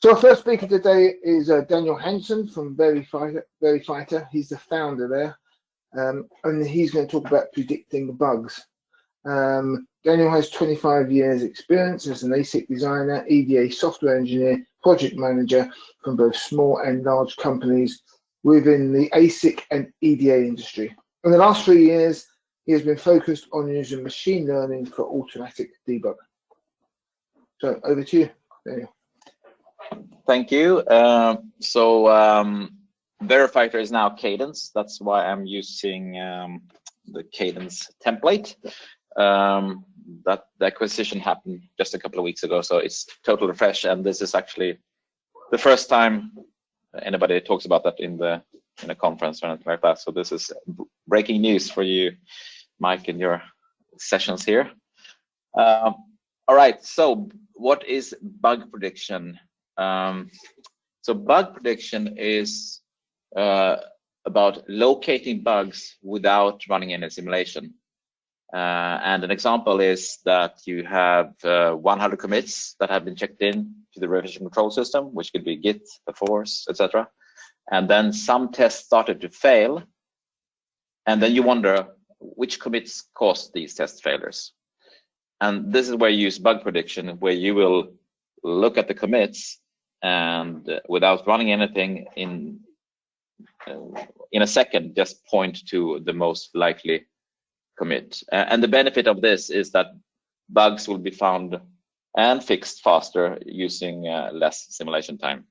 So our first speaker today is Daniel Hansson from Verifyter. He's the founder there, and he's going to talk about predicting bugs. Daniel has 25 years experience as an ASIC designer, EDA software engineer, project manager from both small and large companies within the ASIC and EDA industry. In the last 3 years, he has been focused on using machine learning for automatic debug. So over to you, Daniel. Thank you. Verifyter is now Cadence. That's why I'm using the Cadence template. That the acquisition happened just a couple of weeks ago, so it's totally fresh. And this is actually the first time anybody talks about that in a conference or anything like that. So this is breaking news for you, Mike, in your sessions here. All right. So what is bug prediction? So bug prediction is about locating bugs without running any simulation. And an example is that you have 100 commits that have been checked in to the revision control system, which could be Git, the force, etc. And then some tests started to fail. And then you wonder which commits caused these test failures. And this is where you use bug prediction, where you will look at the commits and without running anything in a second, just point to the most likely commit. And the benefit of this is that bugs will be found and fixed faster using less simulation time.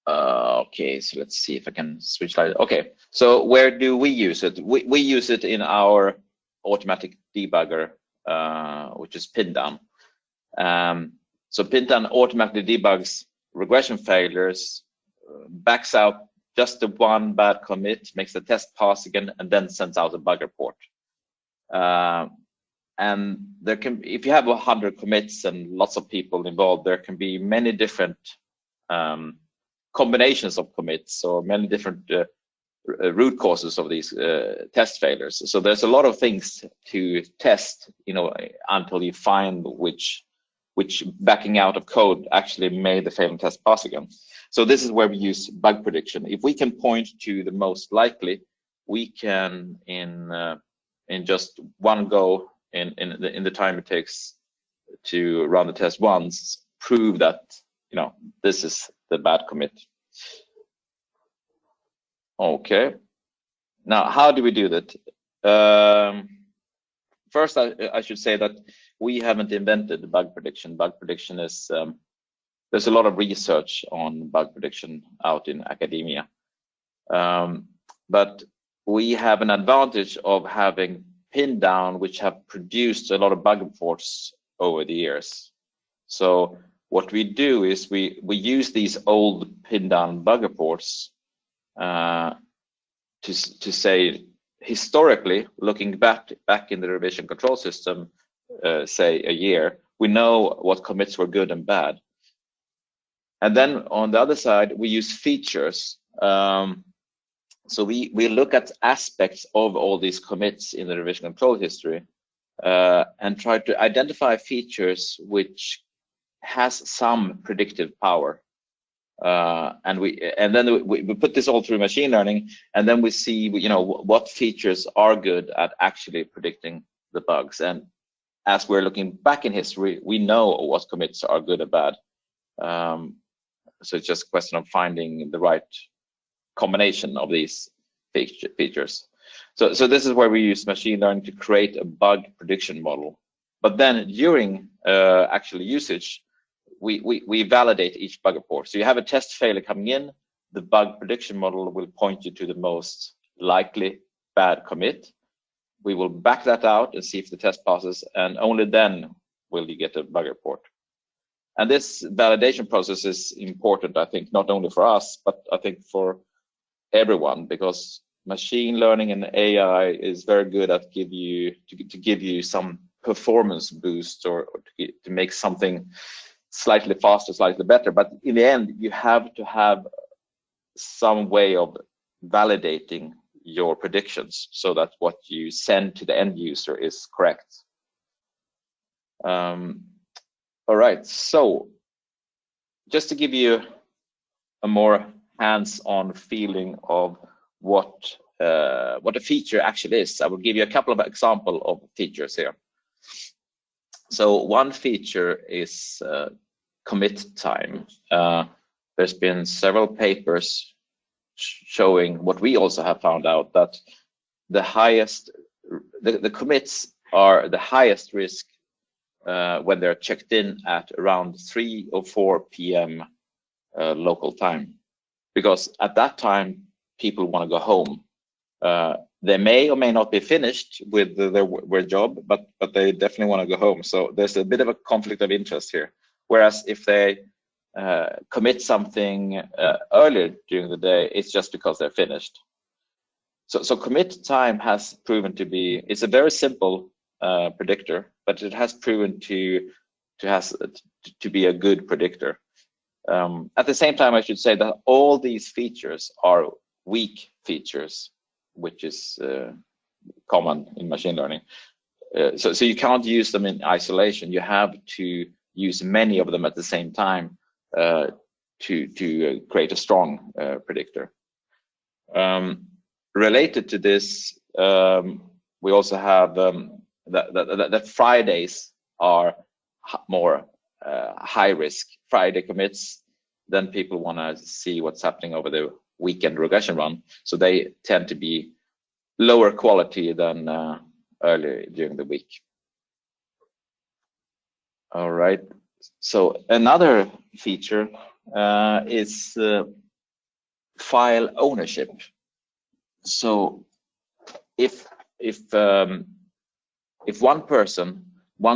Okay, so let's see if I can switch slide. Okay, so where do we use it? We use it in our automatic debugger, which is Pindown. So Pindown automatically debugs regression failures, backs out just the one bad commit, makes the test pass again, and then sends out a bug report. And there can, if you have 100 commits and lots of people involved, there can be many different combinations of commits or many different root causes of these test failures. So there's a lot of things to test, until you find which backing out of code actually made the failing test pass again. So this is where we use bug prediction. If we can point to the most likely, we can in just one go in the time it takes to run the test once, prove that this is the bad commit. Okay. Now, how do we do that? First, I should say that we haven't invented bug prediction. Bug prediction is there's a lot of research on bug prediction out in academia, but we have an advantage of having Pindown, which have produced a lot of bug reports over the years. So what we do is we use these old Pindown bug reports to say, historically, looking back in the revision control system, say a year, we know what commits were good and bad. And then on the other side, we use features. So we look at aspects of all these commits in the revision control history and try to identify features which has some predictive power. And then we put this all through machine learning, and then we see what features are good at actually predicting the bugs. And as we're looking back in history, we know what commits are good or bad. So it's just a question of finding the right combination of these features. So this is where we use machine learning to create a bug prediction model. But then during actual usage, we validate each bug report. So you have a test failure coming in, the bug prediction model will point you to the most likely bad commit. We will back that out and see if the test passes, and only then will you get a bug report. And this validation process is important, I think, not only for us, but I think for everyone, because machine learning and AI is very good at give you some performance boost or to make something slightly faster, slightly better. But in the end, you have to have some way of validating your predictions so that what you send to the end user is correct. All right, so just to give you a more hands-on feeling of what a feature actually is, I will give you a couple of examples of features here. So one feature is commit time. There's been several papers showing what we also have found out, that the commits are the highest risk when they're checked in at around 3 or 4 p.m. Local time, because at that time people want to go home. They may or may not be finished with their job, but they definitely want to go home. So there's a bit of a conflict of interest here. Whereas if they commit something earlier during the day, it's just because they're finished. So commit time has proven to be, it's a very simple predictor, but it has proven to be a good predictor. At the same time, I should say that all these features are weak features, which is common in machine learning. So you can't use them in isolation. You have to use many of them at the same time to create a strong predictor. Related to this, we also have that Fridays are more high risk. Friday commits, then people want to see what's happening over the weekend regression run, so they tend to be lower quality than earlier during the week. All right, so another feature is file ownership. So if one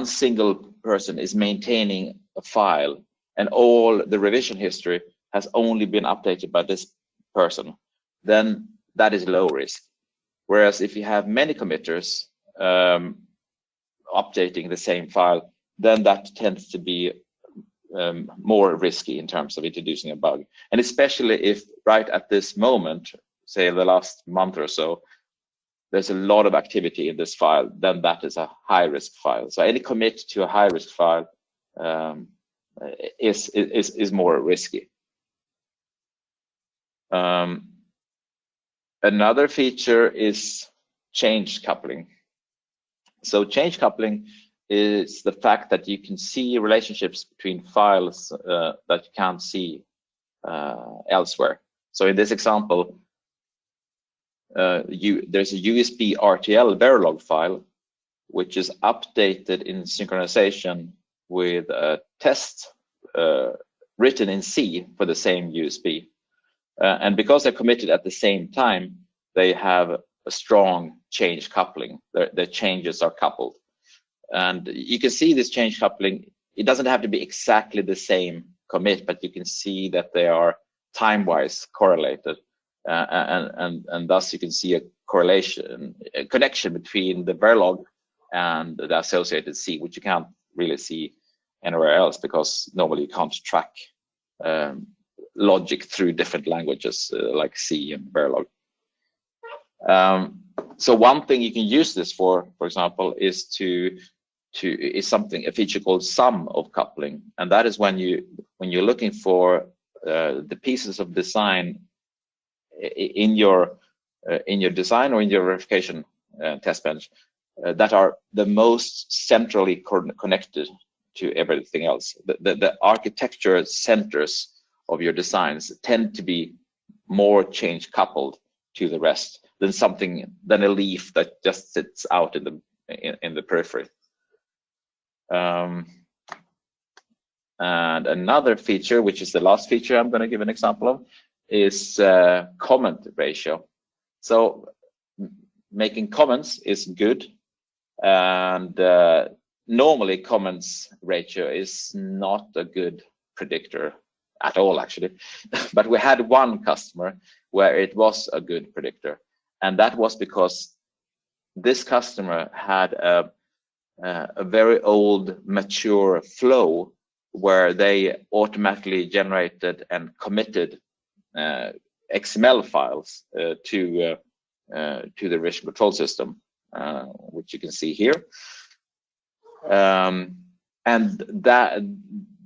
single person is maintaining a file and all the revision history has only been updated by this person, then that is low risk. Whereas if you have many committers updating the same file, then that tends to be more risky in terms of introducing a bug. And especially if right at this moment, say the last month or so, there's a lot of activity in this file, then that is a high risk file. So any commit to a high risk file is more risky. Another feature is change coupling. So change coupling is the fact that you can see relationships between files that you can't see elsewhere. So in this example, there's a USB RTL Verilog file, which is updated in synchronization with a test written in C for the same USB. And because they're committed at the same time, they have a strong change coupling. Their changes are coupled. And you can see this change coupling. It doesn't have to be exactly the same commit, but you can see that they are time-wise correlated. And thus you can see a connection between the Verilog and the associated C, which you can't really see anywhere else, because normally you can't track logic through different languages like C and Verilog. So one thing you can use this for example, is a feature called sum of coupling, and that is when you're looking for the pieces of design in your design or in your verification test bench that are the most centrally connected to everything else. The architecture centers of your designs tend to be more change coupled to the rest than a leaf that just sits out in the periphery. And another feature, which is the last feature I'm going to give an example of, is comment ratio. So making comments is good, and normally comments ratio is not a good predictor at all, actually. But we had one customer where it was a good predictor, and that was because this customer had a very old mature flow where they automatically generated and committed XML files to the version control system, which you can see here. And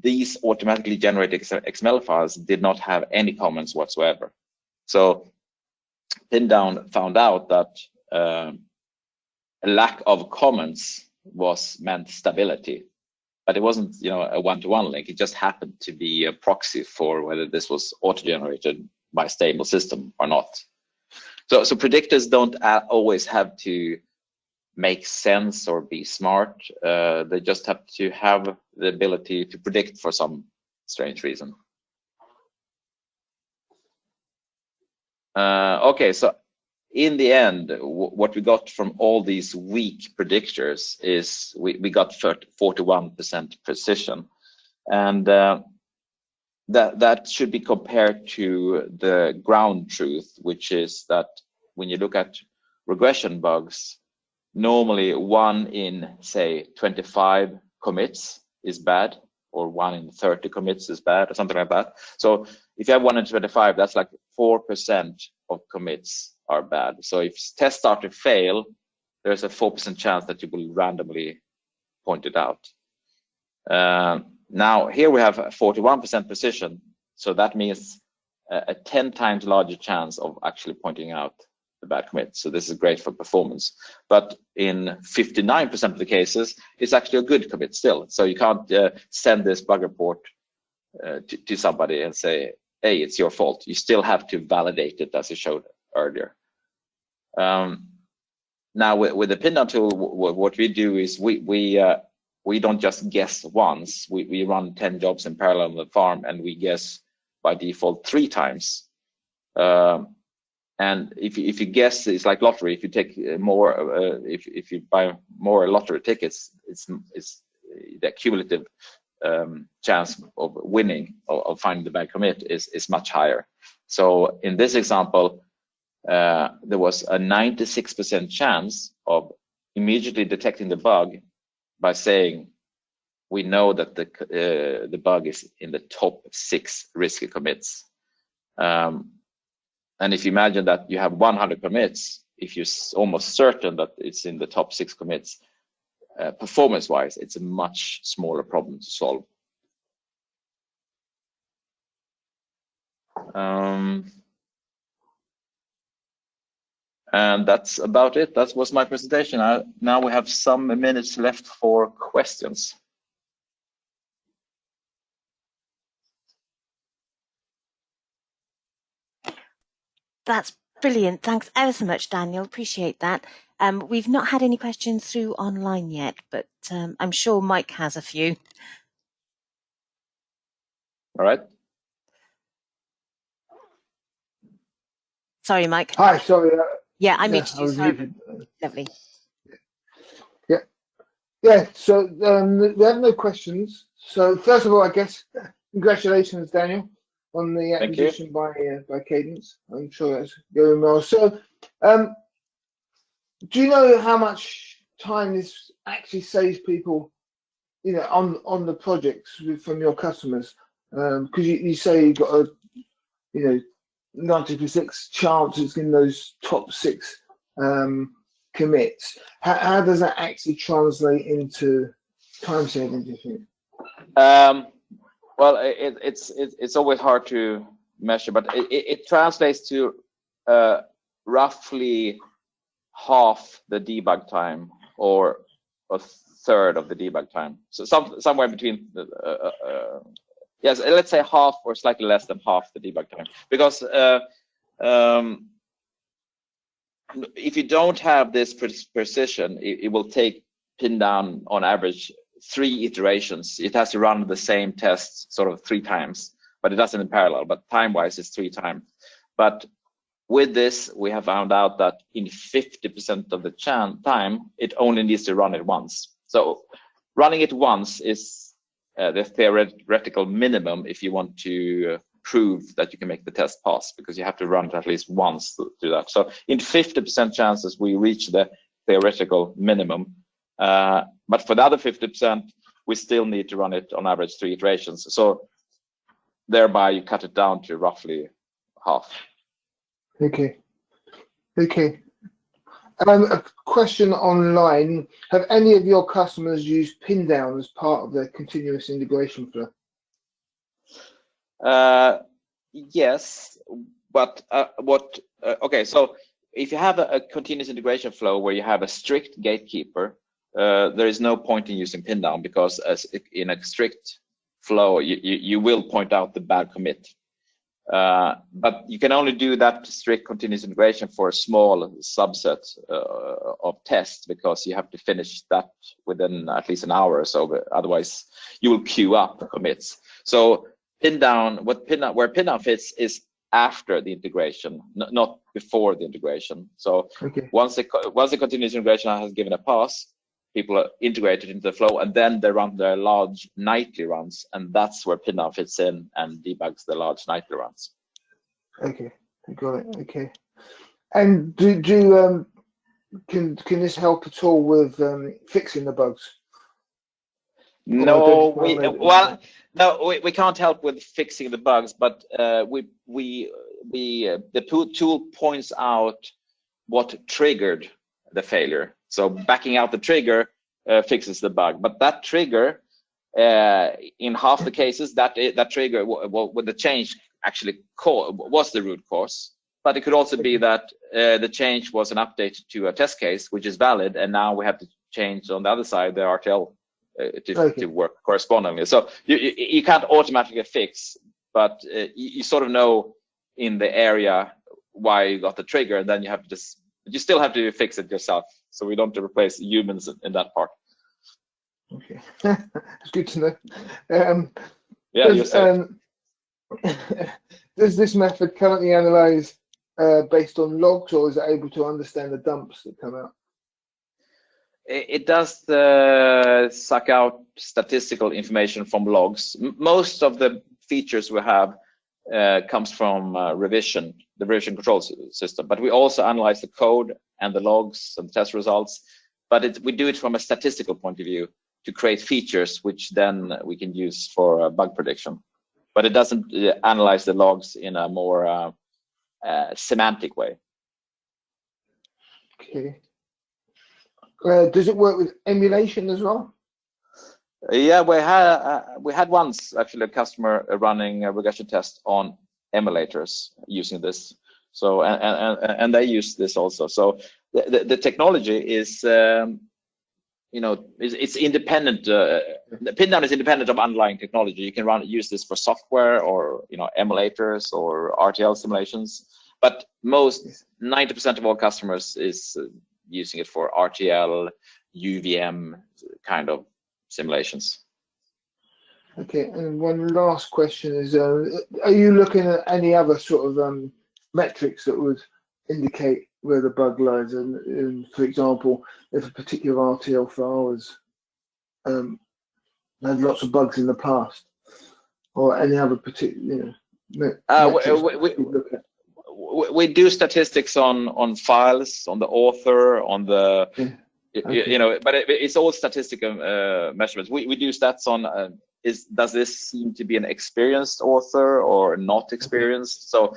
these automatically generated XML files did not have any comments whatsoever. So Pindown found out that a lack of comments meant stability, but it wasn't, you know, a one-to-one link. It just happened to be a proxy for whether this was auto-generated by a stable system or not. So predictors don't always have to make sense or be smart. They just have to have the ability to predict for some strange reason. Okay, so in the end, what we got from all these weak predictors is we got 41% precision, and that should be compared to the ground truth, which is that when you look at regression bugs, normally 1 in, say, 25 commits is bad, or 1 in 30 commits is bad, or something like that. So if you have 1 in 25, that's like 4% of commits are bad. So if tests start to fail, there's a 4% chance that you will randomly point it out. Now here we have 41% precision, so that means a 10 times larger chance of actually pointing out the bad commit. So this is great for performance. But in 59% of the cases, it's actually a good commit still. So you can't send this bug report to somebody and say, hey, it's your fault. You still have to validate it, as you showed earlier. Now with the Pindown tool, what we do is we don't just guess once. We run 10 jobs in parallel on the farm, and we guess by default 3 times. And if you guess, it's like lottery. If you take more, if you buy more lottery tickets, it's the cumulative chance of winning, of finding the bad commit is much higher. So in this example, there was a 96% chance of immediately detecting the bug by saying, we know that the bug is in the top 6 risky commits. And if you imagine that you have 100 commits, if you're almost certain that it's in the top 6 commits, performance-wise, it's a much smaller problem to solve. And that's about it. That was my presentation. Now we have some minutes left for questions. That's brilliant. Thanks ever so much, Daniel. Appreciate that. We've not had any questions through online yet, but I'm sure Mike has a few. All right. Sorry, Mike. Hi, sorry. Yeah, I muted you. Sorry. Lovely. Yeah, so we have no questions. So first of all, I guess, congratulations, Daniel, on the acquisition by Cadence. I'm sure that's going well. So do you know how much time this actually saves people, you know, on the projects from your customers? Because you say you've got a, you know, 96% chance it's in those top 6 commits. How does that actually translate into time saving, do you think? Well, it's always hard to measure, but it translates to roughly half the debug time, or a third of the debug time. So somewhere between yes, let's say half or slightly less than half the debug time, because if you don't have this precision, it will take Pindown on average 3 iterations. It has to run the same test sort of 3 times, but it doesn't in parallel, but time-wise it's 3 times. But with this, we have found out that in 50% of the time, it only needs to run it once. So running it once is the theoretical minimum if you want to prove that you can make the test pass, because you have to run it at least once to do that. So in 50% chances, we reach the theoretical minimum. But for the other 50%, we still need to run it on average 3 iterations. So thereby you cut it down to roughly half. Okay. A question online: have any of your customers used Pindown as part of their continuous integration flow? Yes, but okay, so if you have a continuous integration flow where you have a strict gatekeeper, there is no point in using pin down, because in a strict flow, you will point out the bad commit. But you can only do that strict continuous integration for a small subset of tests, because you have to finish that within at least an hour or so. Otherwise, you will queue up commits. So pin down, where pin down fits is after the integration, not before the integration. So once the continuous integration has given a pass, people are integrated into the flow, and then they run their large nightly runs, and that's where pin down fits in and debugs the large nightly runs. Okay, got it. Okay, and can this help at all with fixing the bugs? No, we can't help with fixing the bugs, but the tool points out what triggered the failure. So backing out the trigger fixes the bug, but that trigger, in half the cases, that trigger, with the change actually was the root cause. But it could also be that the change was an update to a test case, which is valid, and now we have to change on the other side the RTL to work correspondingly. So you can't automatically fix, but you sort of know in the area why you got the trigger, and then you have to you still have to fix it yourself. So we don't replace humans in that part. Okay, it's good to know. Does this method currently analyze based on logs, or is it able to understand the dumps that come out? It does suck out statistical information from logs. Most of the features we have comes from the revision control system, but we also analyze the code and the logs and the test results. But we do it from a statistical point of view to create features, which then we can use for bug prediction. But it doesn't analyze the logs in a more semantic way. Okay. Does it work with emulation as well? Yeah, we had once actually a customer running a regression test on emulators using this. So and they use this also. So the technology is it's independent. The pin down is independent of underlying technology. You can use this for software or emulators or RTL simulations. But 90% of all customers is using it for RTL, UVM kind of simulations. Okay, and one last question is: are you looking at any other sort of metrics that would indicate where the bug lies? And for example, if a particular RTL file has had lots of bugs in the past, or any other particular, we do statistics on files, on the author, on the but it's all statistical measurements. We do stats on does this seem to be an experienced author or not experienced? So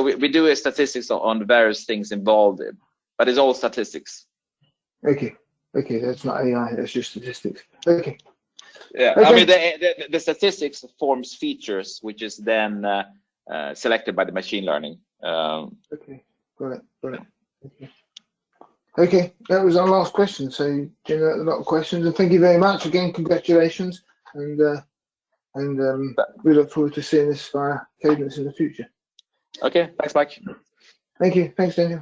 we do statistics on various things involved, but it's all statistics. Okay, that's not AI, that's just statistics. Okay. Yeah, okay. I mean the statistics forms features, which is then selected by the machine learning. Okay, got it. Okay, that was our last question. So you generate a lot of questions, and thank you very much again. Congratulations, and we look forward to seeing this via Cadence in the future. Okay, thanks, Mike. Thank you. Thanks, Daniel.